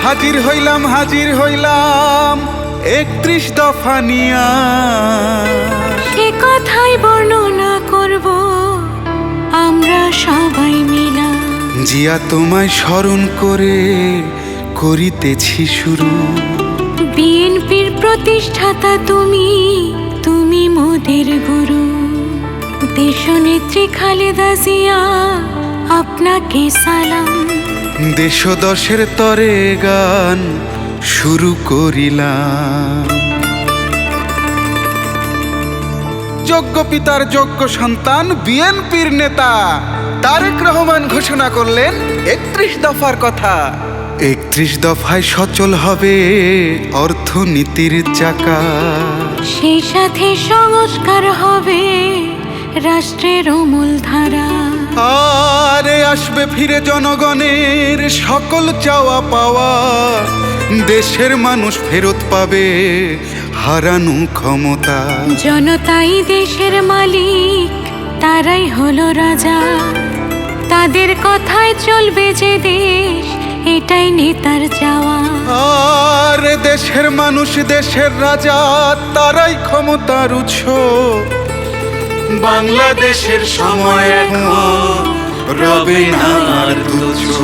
হাজির হইলাম 31 দফা নিয়া। সে কথাই বর্ণনা করব আমরা সবাই মিলা। জিয়া তোমায় স্মরণ করে করিতেছি শুরু। বিএনপির প্রতিষ্ঠাতা তুমি, তুমি মোদের গুরু। দেশনেত্রী খালেদা জিয়া আপনাকে সালাম। দেশদশের তরে গান শুরু করিলাম। যোগ্য পিতার যোগ্য সন্তান বিএনপির নেতা তারেক রহমান ঘোষণা করলেন 31 দফার কথা। 31 দফায় সচল হবে অর্থনীতির চাকা। সেই সাথে সংস্কার হবে রাষ্ট্রের মূলধারা। আরে আসবে ফিরে জনগণের সকল চাওয়া পাওয়া। দেশের মানুষ ফেরত পাবে হারানো ক্ষমতা। জনতাই দেশের মালিক, তারাই হলো রাজা। তাদের কথায় চলবে যে দেশ, এটাই নেতার চাওয়া। আর দেশের মানুষ দেশের রাজা, তারাই ক্ষমতার উৎস। বাংলাদেশের সময় এখন রবে না আর তুচ্ছ।